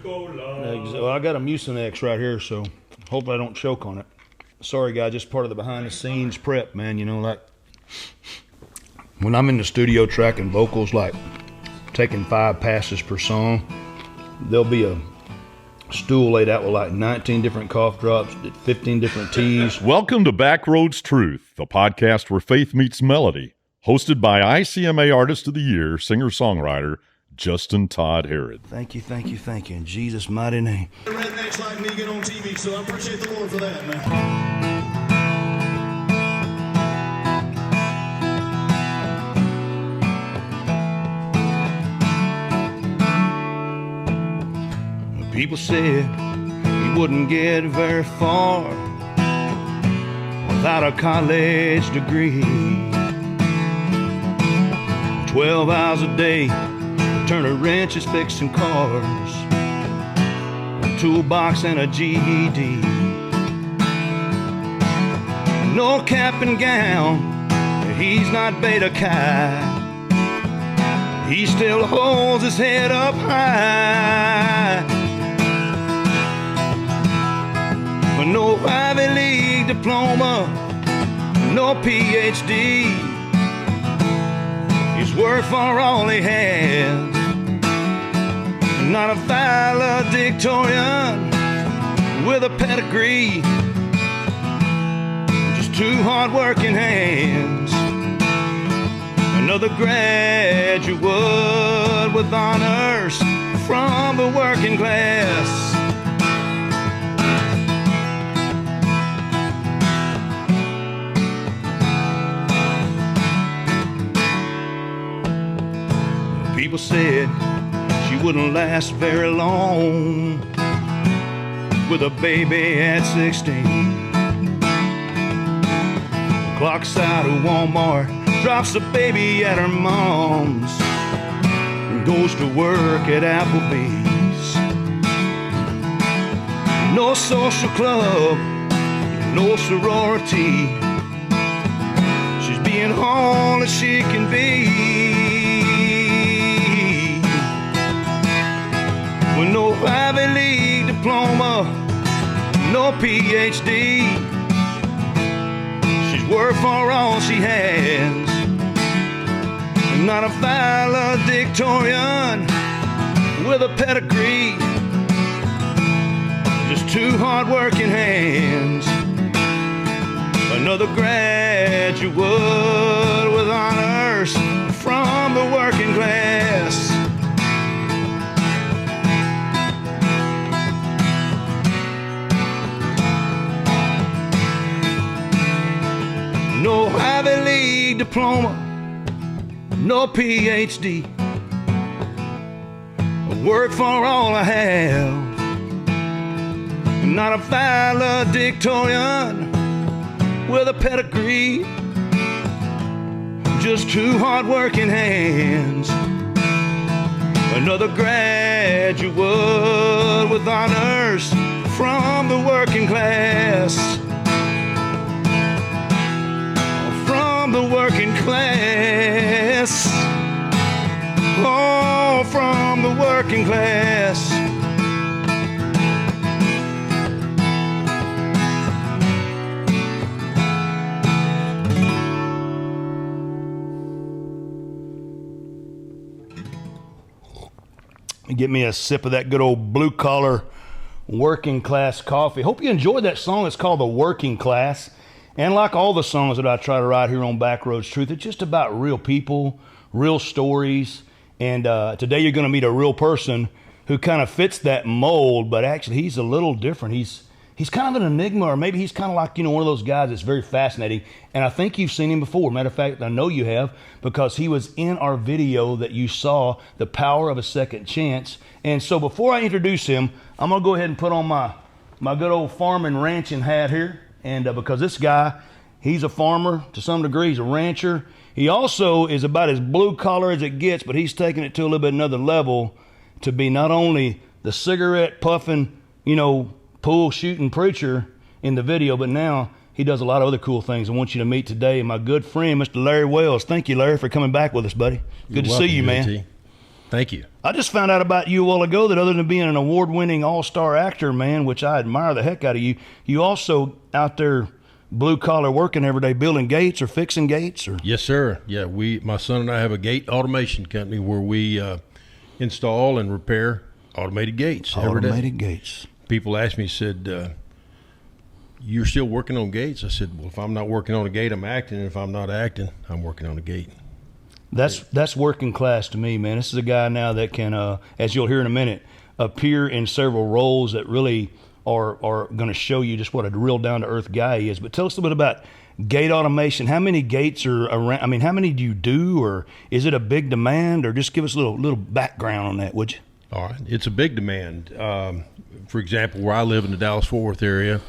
Well, I got a Mucinex right here, so hope I don't choke on it. Sorry, guys, just part of the behind-the-scenes prep, man. You know, like when I'm in the studio tracking vocals, like taking 5 passes per song, there'll be a stool laid out with like 19 different cough drops, 15 different teas. Welcome to Backroads Truth, the podcast where faith meets melody, hosted by ICMA Artist of the Year, singer-songwriter, Justin Todd Herod. Thank you, thank you, thank you, in Jesus' mighty name. The rednecks like me get on TV, so I appreciate the Lord for that, man. People said you wouldn't get very far without a college degree. 12 hours a day, turning wrenches, fixing cars, a toolbox and a GED. No cap and gown, he's not Beta Chi. He still holds his head up high. But no Ivy League diploma, no PhD. He's worked for all he has. Not a valedictorian with a pedigree, just 2 hard-working hands. Another graduate with honors from the working class. People said she wouldn't last very long with a baby at 16. Clocks out of Walmart, drops the baby at her mom's, and goes to work at Applebee's. No social club, no sorority. She's being all that she can be. With no Ivy League diploma, no PhD. She's worked for all she has. Not a valedictorian with a pedigree, just 2 hard-working hands. Another graduate with honors from the working class. No Ivy League diploma, no PhD. I work for all I have. I'm not a valedictorian with a pedigree, just 2 hard-working hands. Another graduate with honors from the working class. From the working class. Oh, from the working class. Get me a sip of that good old blue collar working class coffee. Hope you enjoyed that song. It's called The Working Class. And like all the songs that I try to write here on Backroads Truth, it's just about real people, real stories. And today you're going to meet a real person who kind of fits that mold, but actually he's a little different. He's kind of an enigma, or maybe he's kind of like, one of those guys that's very fascinating. And I think you've seen him before. Matter of fact, I know you have, because he was in our video that you saw, The Power of a Second Chance. And so before I introduce him, I'm going to go ahead and put on my good old farming ranching hat here. And because this guy, he's a farmer to some degree, he's a rancher. He also is about as blue collar as it gets, but he's taking it to a little bit another level to be not only the cigarette puffing, pool shooting preacher in the video, but now he does a lot of other cool things. I want you to meet today my good friend, Mr. Larry Wells. Thank you, Larry, for coming back with us, buddy. Good to see you, man. Thank you. I just found out about you a while ago that other than being an award-winning all-star actor, man, which I admire the heck out of you, you also out there blue-collar working every day, building gates or fixing gates? Or Yes, sir. Yeah, my son and I have a gate automation company where we install and repair automated gates every day. automated gates. People ask me, said, you're still working on gates? I said, well, if I'm not working on a gate, I'm acting. And if I'm not acting, I'm working on a gate. That's working class to me, man. This is a guy now that can, as you'll hear in a minute, appear in several roles that really are going to show you just what a real down-to-earth guy he is. But tell us a little bit about gate automation. How many gates are around? I mean, how many do you do, or is it a big demand, or just give us a little background on that, would you? All right. It's a big demand. For example, where I live in the Dallas-Fort Worth area,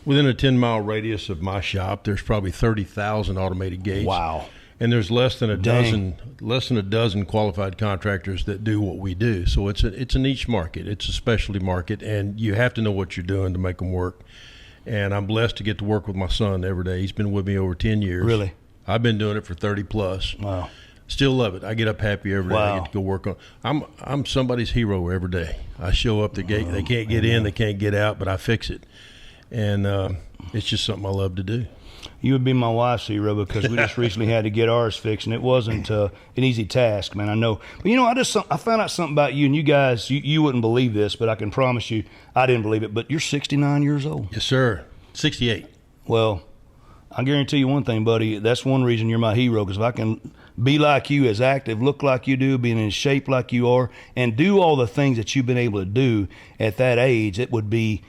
within a 10-mile radius of my shop, there's probably 30,000 automated gates. Wow. And there's less than a dozen qualified contractors that do what we do. So it's a niche market. It's a specialty market, and you have to know what you're doing to make them work. And I'm blessed to get to work with my son every day. He's been with me over 10 years. Really? I've been doing it for 30 plus. Wow. Still love it. I get up happy every day. Wow. I get to go work on. I'm somebody's hero every day. I show up the gate. They can't get in. They can't get out, but I fix it. And it's just something I love to do. You would be my wife's hero because we just recently had to get ours fixed, and it wasn't an easy task, man. I know. But, you know, I found out something about you, and you guys, you wouldn't believe this, but I can promise you I didn't believe it. But you're 69 years old. Yes, sir. 68. Well, I guarantee you one thing, buddy. That's one reason you're my hero, because if I can be like you, as active, look like you do, being in shape like you are, and do all the things that you've been able to do at that age, it would be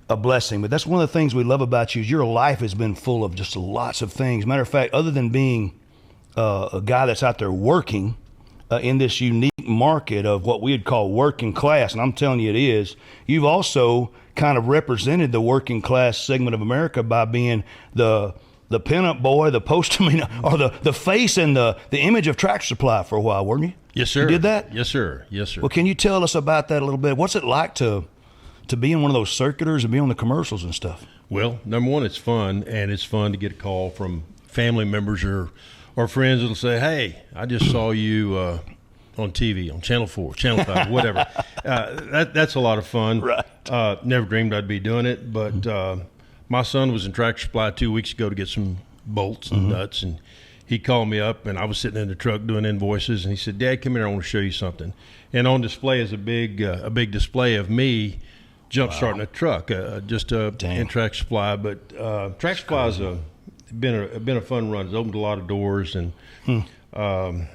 a blessing. But that's one of the things we love about you is your life has been full of just lots of things. Matter of fact, other than being a guy that's out there working in this unique market of what we'd call working class, and I'm telling you it is, you've also kind of represented the working class segment of America by being the pinup boy, the poster, or the face and the image of Tractor Supply for a while, weren't you? Yes, sir. You did that? Yes, sir. Yes, sir. Well, can you tell us about that a little bit? What's it like to be in one of those circulars and be on the commercials and stuff? Well, number one, it's fun, and it's fun to get a call from family members or friends that'll say, hey, I just saw you on TV, on Channel 4, Channel 5, whatever. That's a lot of fun. Right. Never dreamed I'd be doing it, but my son was in Tractor Supply 2 weeks ago to get some bolts and nuts, and he called me up, and I was sitting in the truck doing invoices, and he said, Dad, come here, I want to show you something. And on display is a big display of me jump starting a truck, in Tractor Supply. But Tractor Supply has been a fun run. It's opened a lot of doors, and I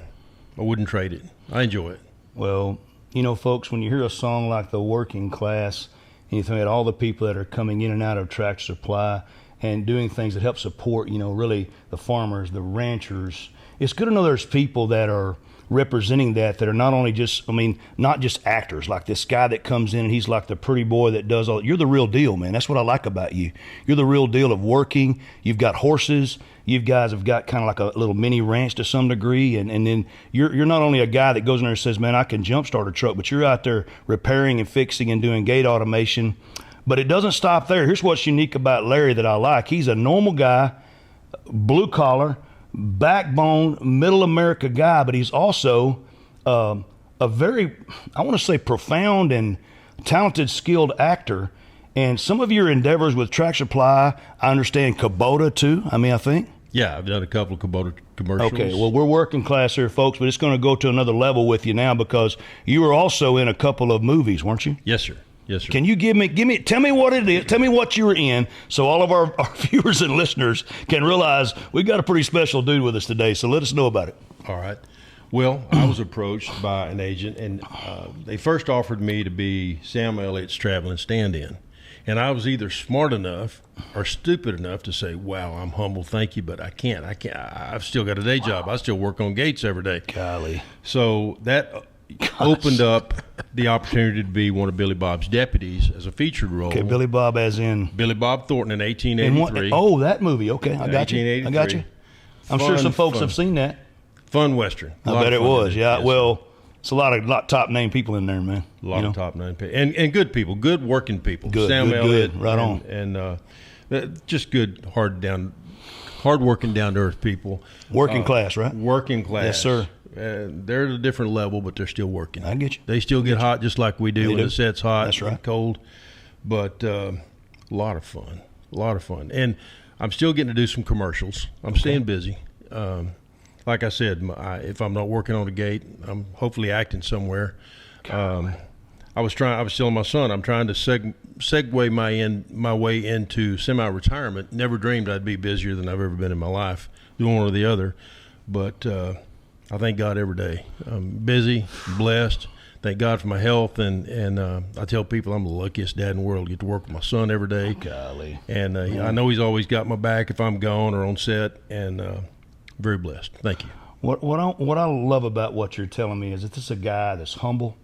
wouldn't trade it. I enjoy it. Well, you know, folks, when you hear a song like The Working Class, and you think about all the people that are coming in and out of Tractor Supply and doing things that help support, you know, really the farmers, the ranchers, it's good to know there's people that are representing that are not only just, not just actors, like this guy that comes in and he's like the pretty boy that does all. You're the real deal, man. That's what I like about you. You're the real deal of working. You've got horses. You guys have got kind of like a little mini ranch to some degree, and then you're not only a guy that goes in there and says, man, I can jump start a truck, but you're out there repairing and fixing and doing gate automation. But it doesn't stop there. Here's what's unique about Larry that I like. He's a normal guy, blue collar, backbone, middle America guy, but he's also a very, I want to say, profound and talented, skilled actor. And some of your endeavors with Tractor Supply, I understand Kubota too, I think. Yeah, I've done a couple of Kubota commercials. Okay, well, we're working class here, folks, but it's going to go to another level with you now because you were also in a couple of movies, weren't you? Yes, sir. Yes, sir. Can you tell me what it is, tell me what you were in, so all of our viewers and listeners can realize we've got a pretty special dude with us today, so let us know about it. All right. Well, I was approached by an agent, and they first offered me to be Sam Elliott's traveling stand-in. And I was either smart enough or stupid enough to say, wow, I'm humble, thank you, but I can't. I've still got a day job. I still work on gates every day. Golly. So that opened up the opportunity to be one of Billy Bob's deputies as a featured role. Okay, Billy Bob as in? Billy Bob Thornton in 1883. That movie. Okay, I got you. I got you. I'm sure some folks have seen that. Fun Western. I bet it was, yeah. Yes. Well, it's a lot of top name people in there, man. A lot of top name people. And good people, good working people. Good, Sam Elliott, right on. And just good, hard-working, down-to-earth people. Working class, right? Working class. Yes, sir. They're at a different level, but they're still working. I get you. They still get hot just like we do when the set's hot. That's right. And cold. But a lot of fun. A lot of fun. And I'm still getting to do some commercials. I'm staying busy. Like I said, if I'm not working on a gate, I'm hopefully acting somewhere. I was telling my son, I'm trying to segue my way into semi-retirement. Never dreamed I'd be busier than I've ever been in my life, doing one or the other. But I thank God every day. I'm busy, blessed. Thank God for my health, and I tell people I'm the luckiest dad in the world. I get to work with my son every day. Golly. And I know he's always got my back if I'm gone or on set, and very blessed. Thank you. What I love about what you're telling me is that this is a guy that's humble.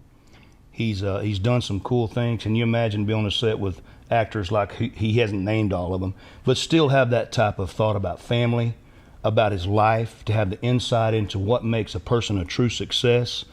He's done some cool things. Can you imagine being on a set with actors like he hasn't named all of them, but still have that type of thought about family, about his life, to have the insight into what makes a person a true success.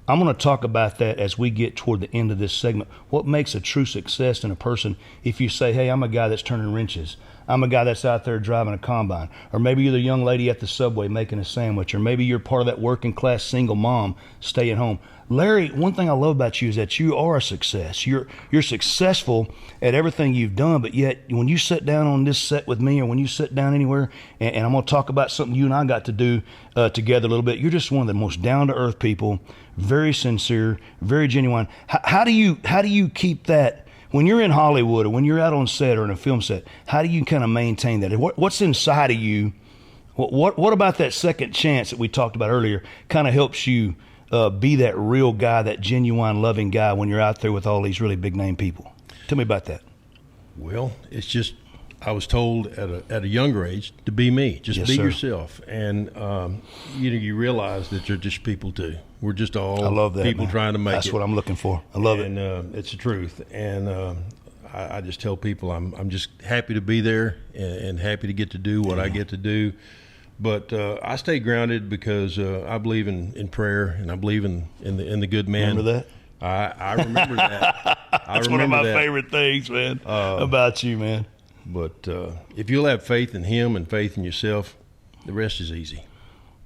I'm going to talk about that as we get toward the end of this segment. What makes a true success in a person if you say, hey, I'm a guy that's turning wrenches. I'm a guy that's out there driving a combine. Or maybe you're the young lady at the Subway making a sandwich. Or maybe you're part of that working class single mom staying home. Larry, one thing I love about you is that you are a success. You're successful at everything you've done, but yet when you sit down on this set with me or when you sit down anywhere, and I'm going to talk about something you and I got to do together a little bit, you're just one of the most down-to-earth people, very sincere, very genuine. How do you keep that when you're in Hollywood or when you're out on set or in a film set? How do you kind of maintain that? What's inside of you? What about that second chance that we talked about earlier kind of helps you be that real guy, that genuine, loving guy when you're out there with all these really big name people? Tell me about that. Well, it's just I was told at a younger age to be me, just be yourself, and you realize that you're just people too. We're just all I love that, people man. trying to make it. That's what I'm looking for. I love it. And it's the truth. And I just tell people I'm just happy to be there and happy to get to do what I get to do. But I stay grounded because I believe in prayer, and I believe in the good man. Remember that? I remember that. That's one of my favorite things, man, about you, man. But if you'll have faith in him and faith in yourself, the rest is easy.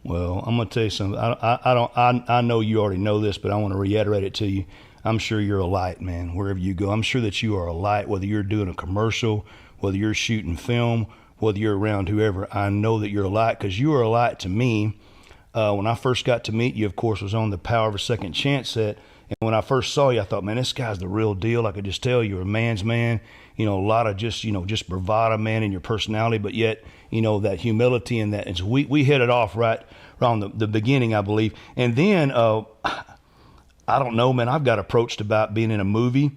Well, I'm going to tell you something. I know you already know this, but I want to reiterate it to you. I'm sure you're a light, man, wherever you go. I'm sure that you are a light, whether you're doing a commercial, whether you're shooting film, whether you're around whoever. I know that you're a light because you are a light to me. When I first got to meet you, of course, was on the Power of a Second Chance set. And when I first saw you, I thought, man, this guy's the real deal. I could just tell you're a man's man. A lot of just bravado, man, in your personality, but yet, that humility and that. And so we hit it off right around the beginning, I believe. And then, I don't know, man, I've got approached about being in a movie,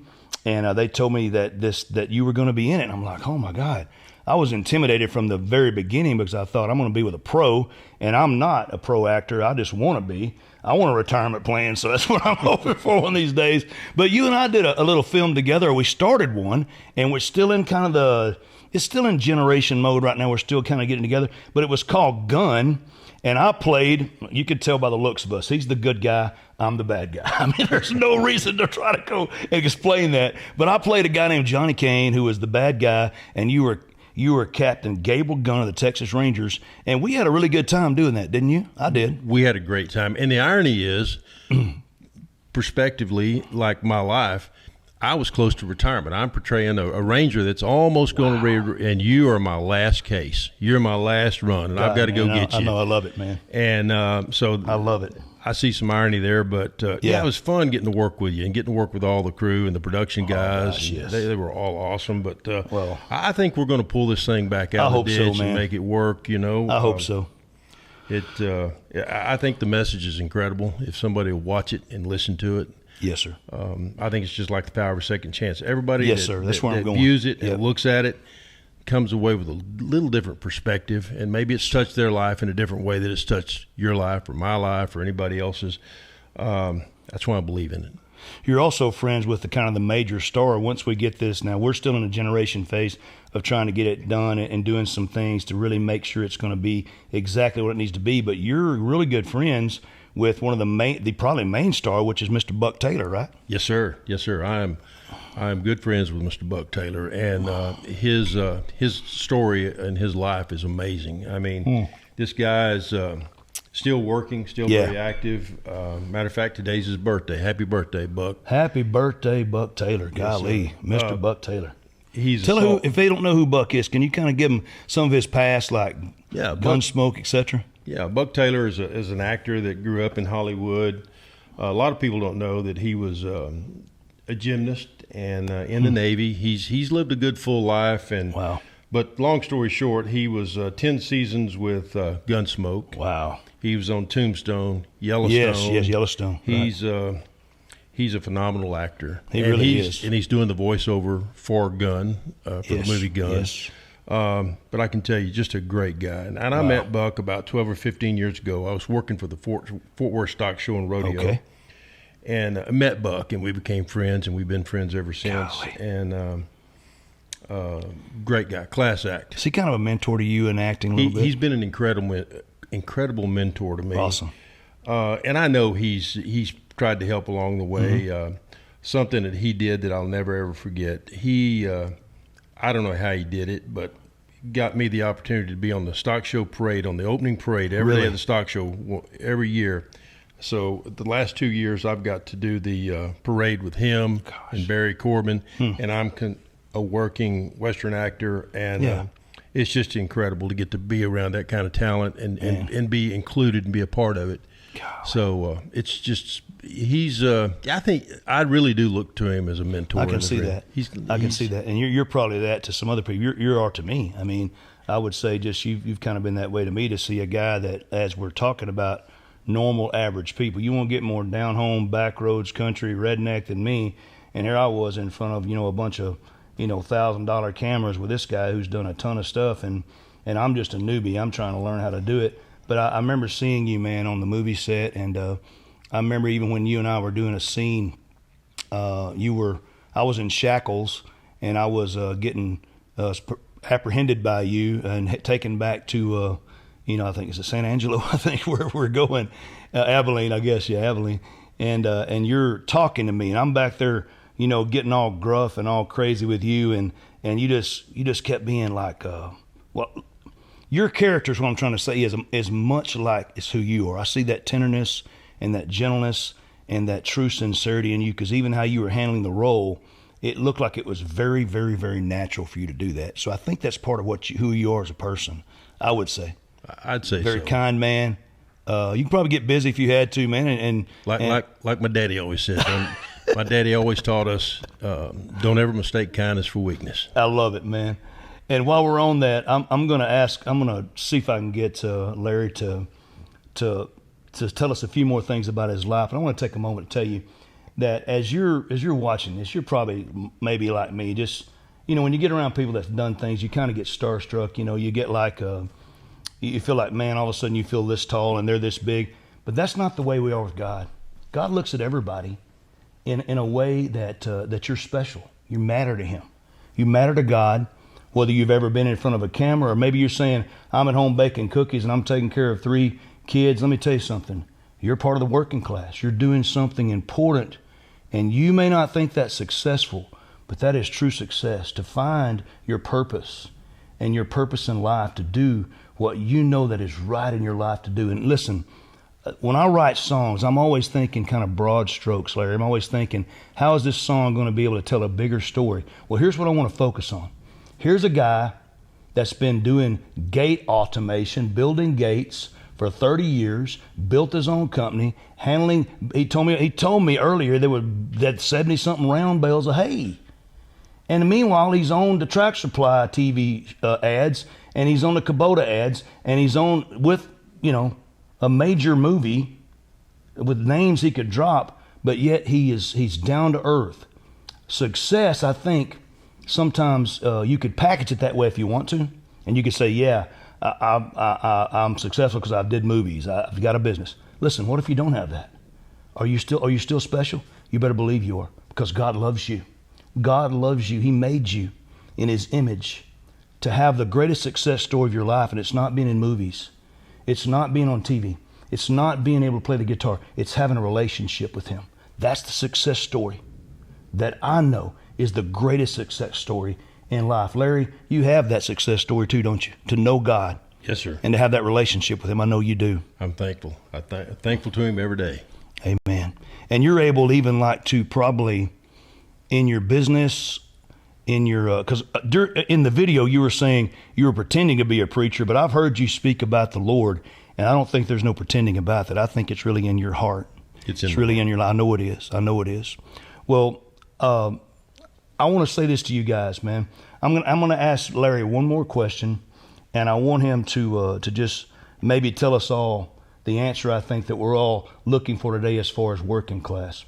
and they told me that you were going to be in it. And I'm like, oh my God. I was intimidated from the very beginning because I thought I'm going to be with a pro, and I'm not a pro actor. I just want to be. I want a retirement plan, so that's what I'm hoping for one of these days. But you and I did a little film together. We started one, and we're still in it's still in generation mode right now. We're still kind of getting together. But it was called Gun, and I played, you could tell by the looks of us, he's the good guy, I'm the bad guy. I mean, there's no reason to try to go and explain that. But I played a guy named Johnny Kane, who was the bad guy, and you were Captain Gable Gunn of the Texas Rangers, and we had a really good time doing that, didn't you? I did. We had a great time. And the irony is, prospectively, like my life, I was close to retirement. I'm portraying a Ranger that's almost going to and you are my last case. You're my last run, and I've got to go get you. I know, I love it, man. And so I love it. I see some irony there, but it was fun getting to work with you and getting to work with all the crew and the production guys. Gosh, yes. They were all awesome, but I think we're going to pull this thing back out of the ditch and make it work. I hope so. I think the message is incredible. If somebody will watch it and listen to it, yes, sir. I think it's just like the Power of a Second Chance. Everybody That's where I'm going. Views it and looks at it comes away with a little different perspective, and maybe it's touched their life in a different way that it's touched your life or my life or anybody else's. That's why I believe in it. You're also friends with the major star. Once we get this, now we're still in a generation phase of trying to get it done and doing some things to really make sure it's going to be exactly what it needs to be. But you're really good friends with one of the probably main star, which is Mr. Buck Taylor, right? Yes, sir. Yes, sir. I am good friends with Mr. Buck Taylor, and his story and his life is amazing. I mean, this guy is Still working, still Yeah. very active. Matter of fact, today's his birthday. Happy birthday, Buck. Happy birthday, Buck Taylor. Golly, sir. Mr. Buck Taylor. He's Tell who, if they don't know who Buck is, can you kind of give them some of his past, like Buck, Gunsmoke, etc.? Yeah, Buck Taylor is an actor that grew up in Hollywood. A lot of people don't know that he was a gymnast and in the Navy. He's lived a good full life. And Wow. But long story short, he was 10 seasons with Gunsmoke. Wow. He was on Tombstone, Yellowstone. Yes, Yellowstone. He's a phenomenal actor. He really is. And he's doing the voiceover for Gun, for the movie Gun. Yes. But I can tell you, just a great guy. And I met Buck about 12 or 15 years ago. I was working for the Fort Worth Stock Show and Rodeo. Okay. And I met Buck, and we became friends, and we've been friends ever since. Golly. And great guy, class act. Is he kind of a mentor to you in acting a little bit? He's been an incredible mentor to me. Awesome. And I know he's tried to help along the way. Something that he did that I'll never ever forget. He I don't know how he did it, but got me the opportunity to be on the stock show parade, on the opening parade every day of the stock show every year. So the last 2 years, I've got to do the parade with him and Barry Corbin, and I'm a working Western actor, and it's just incredible to get to be around that kind of talent and be included and be a part of it. Golly. So it's just I think I really do look to him as a mentor. I can see that. I can see that, and you're probably that to some other people. You are to me. I mean, I would say just you've kind of been that way to me, to see a guy that, as we're talking about normal, average people, you won't get more down home, backroads country redneck than me. And here I was in front of a bunch of $1,000 cameras with this guy who's done a ton of stuff, and I'm just a newbie. I'm trying to learn how to do it. But I remember seeing you, man, on the movie set, and I remember even when you and I were doing a scene, I was in shackles, and I was getting apprehended by you and taken back to, I think it's San Angelo, I think, where we're going, Abilene, I guess, Abilene, and you're talking to me, and I'm back there, getting all gruff and all crazy with you, and you just kept being like, your character is what I'm trying to say is much like it's who you are. I see that tenderness and that gentleness and that true sincerity in you, because even how you were handling the role, it looked like it was very, very, very natural for you to do that. So I think that's part of who you are as a person, I would say. I'd say very so. Kind man. You can probably get busy if you had to, man. And like my daddy always said. My daddy always taught us, don't ever mistake kindness for weakness. I love it, man. And while we're on that, I'm going to see if I can get Larry to tell us a few more things about his life. And I want to take a moment to tell you that as you're watching this, you're probably maybe like me. Just when you get around people that's done things, you kind of get starstruck. You get like you feel like, man, all of a sudden you feel this tall and they're this big. But that's not the way we are with God. God looks at everybody in a way that you're special. You matter to Him. You matter to God. Whether you've ever been in front of a camera, or maybe you're saying, I'm at home baking cookies and I'm taking care of 3 kids. Let me tell you something. You're part of the working class. You're doing something important. And you may not think that's successful, but that is true success, to find your purpose and your purpose in life, to do what you know that is right in your life to do. And listen, when I write songs, I'm always thinking kind of broad strokes, Larry. I'm always thinking, how is this song going to be able to tell a bigger story? Well, here's what I want to focus on. Here's a guy that's been doing gate automation, building gates for 30 years, built his own company, he told me earlier that 70-something round bales of hay. And meanwhile, he's on the Tractor Supply TV ads, and he's on the Kubota ads, and he's on with, a major movie with names he could drop, but yet he's down to earth. Success, I think, sometimes you could package it that way if you want to, and you could say, I'm successful because I did movies. I've got a business. Listen, what if you don't have that? Are you still special? You better believe you are, because God loves you. God loves you. He made you in His image to have the greatest success story of your life, and it's not being in movies. It's not being on TV. It's not being able to play the guitar. It's having a relationship with Him. That's the success story that I know is the greatest success story in life. Larry, you have that success story too, don't you? To know God Yes, sir. and to have that relationship with him. I know you do. I'm thankful. Thankful to him every day. Amen. And you're able to even like to probably in your business, in your, because in the video you were saying you were pretending to be a preacher, but I've heard you speak about the Lord, and I don't think there's no pretending about that. I think it's really in your heart. It's really in your life. I know it is. I know it is. Well, I want to say this to you guys, man. I'm gonna ask Larry one more question, and I want him to just maybe tell us all the answer I think that we're all looking for today as far as working class.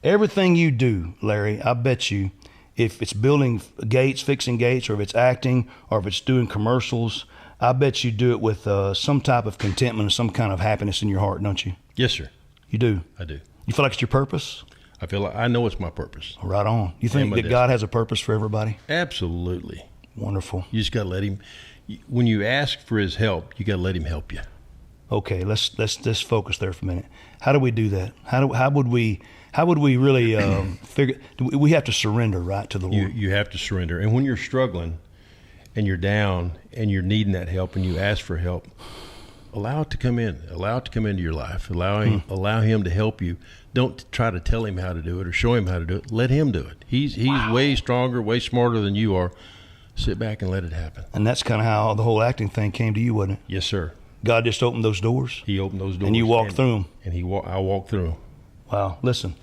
Everything you do, Larry, I bet you, if it's building gates, fixing gates, or if it's acting, or if it's doing commercials, I bet you do it with some type of contentment and some kind of happiness in your heart, don't you? Yes, sir. You do? I do. You feel like it's your purpose? I feel like I know it's my purpose. Right on. You think that God has a purpose for everybody? Absolutely. Wonderful. You just got to let him. When you ask for his help, you got to let him help you. Okay, let's just focus there for a minute. How do we do that? How would we really figure? We have to surrender, right, to the Lord. You have to surrender. And when you're struggling and you're down and you're needing that help and you ask for help, allow it to come in. Allow it to come into your life. Allow him to help you. Don't try to tell him how to do it or show him how to do it. Let him do it. He's way stronger, way smarter than you are. Sit back and let it happen. And that's kind of how the whole acting thing came to you, wasn't it? Yes, sir. God just opened those doors? He opened those doors. And you walked through them? And I walked through them. Wow. Listen,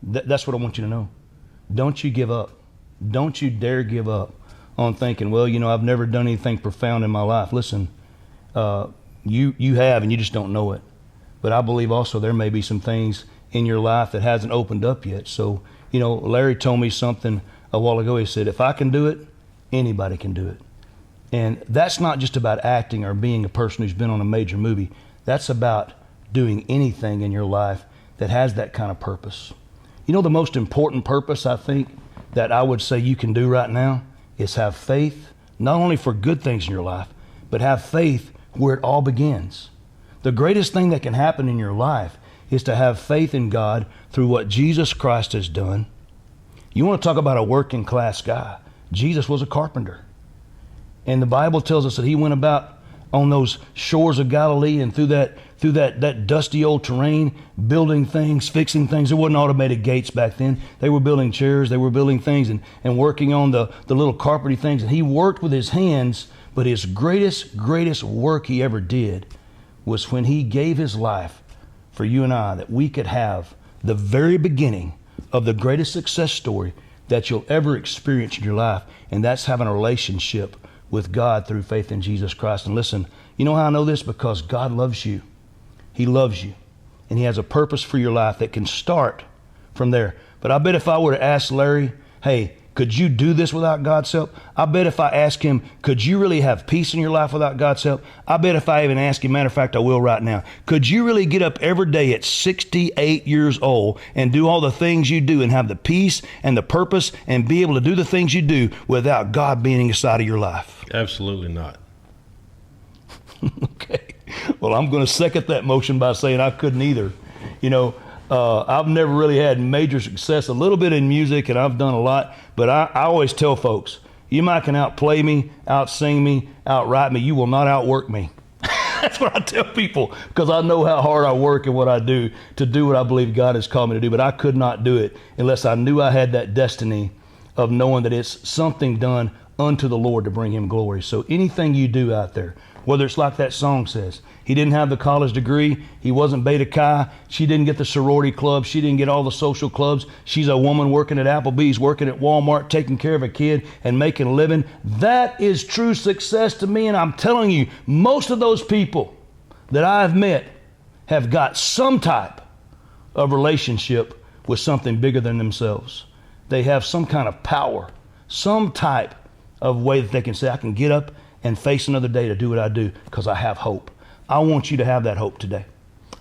that's what I want you to know. Don't you give up. Don't you dare give up on thinking, well, I've never done anything profound in my life. Listen, you have, and you just don't know it. But I believe also there may be some things in your life that hasn't opened up yet. So, Larry told me something a while ago. He said, if I can do it, anybody can do it. And that's not just about acting or being a person who's been on a major movie. That's about doing anything in your life that has that kind of purpose. The most important purpose I think that I would say you can do right now is have faith, not only for good things in your life, but have faith where it all begins. The greatest thing that can happen in your life is to have faith in God through what Jesus Christ has done. You want to talk about a working class guy. Jesus was a carpenter. And the Bible tells us that he went about on those shores of Galilee and through that dusty old terrain, building things, fixing things. There wasn't automated gates back then. They were building chairs, they were building things and working on the little carpety things. And he worked with his hands, but his greatest work he ever did was when he gave his life for you and I, that we could have the very beginning of the greatest success story that you'll ever experience in your life. And that's having a relationship with God through faith in Jesus Christ. And listen, you know how I know this? Because God loves you. He loves you. And he has a purpose for your life that can start from there. But I bet if I were to ask Larry, hey, could you do this without God's help? I bet if I ask him, could you really have peace in your life without God's help? I bet if I even ask him, matter of fact, I will right now. Could you really get up every day at 68 years old and do all the things you do and have the peace and the purpose and be able to do the things you do without God being inside of your life? Absolutely not. Okay. Well, I'm going to second that motion by saying I couldn't either. I've never really had major success, a little bit in music, and I've done a lot, but I always tell folks, you might can outplay me, outsing me, outwrite me, you will not outwork me. That's what I tell people, because I know how hard I work and what I do to do what I believe God has called me to do, but I could not do it unless I knew I had that destiny of knowing that it's something done unto the Lord to bring him glory. So anything you do out there, whether it's like that song says, he didn't have the college degree, he wasn't Beta Chi, she didn't get the sorority club, she didn't get all the social clubs, she's a woman working at Applebee's, working at Walmart, taking care of a kid and making a living. That is true success to me, and I'm telling you, most of those people that I've met have got some type of relationship with something bigger than themselves. They have some kind of power, some type of way that they can say, I can get up and face another day to do what I do because I have hope. I want you to have that hope today.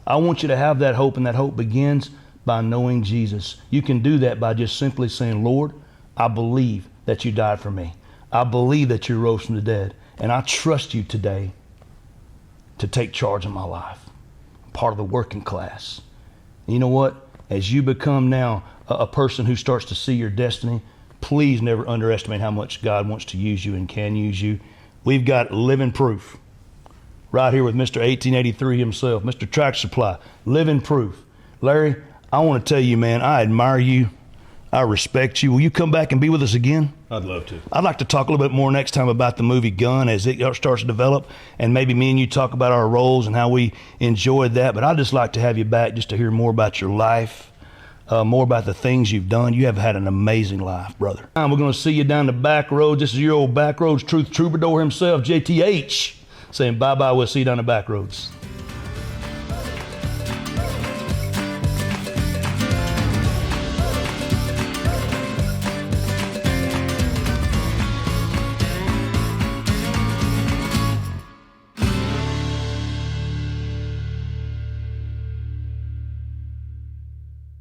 I want you to have that hope, and that hope begins by knowing Jesus. You can do that by just simply saying, Lord, I believe that you died for me. I believe that you rose from the dead, and I trust you today to take charge of my life. I'm part of the working class. And you know what? As you become now a person who starts to see your destiny, please never underestimate how much God wants to use you and can use you. We've got living proof right here with Mr. 1883 himself, Mr. Tractor Supply, living proof. Larry, I want to tell you, man, I admire you. I respect you. Will you come back and be with us again? I'd love to. I'd like to talk a little bit more next time about the movie Gun as it starts to develop, and maybe me and you talk about our roles and how we enjoyed that. But I'd just like to have you back just to hear more about your life, more about the things you've done. You have had an amazing life, brother. We're going to see you down the back road. This is your old Backroads Truth troubadour himself, JTH, saying bye-bye. We'll see you down the back roads.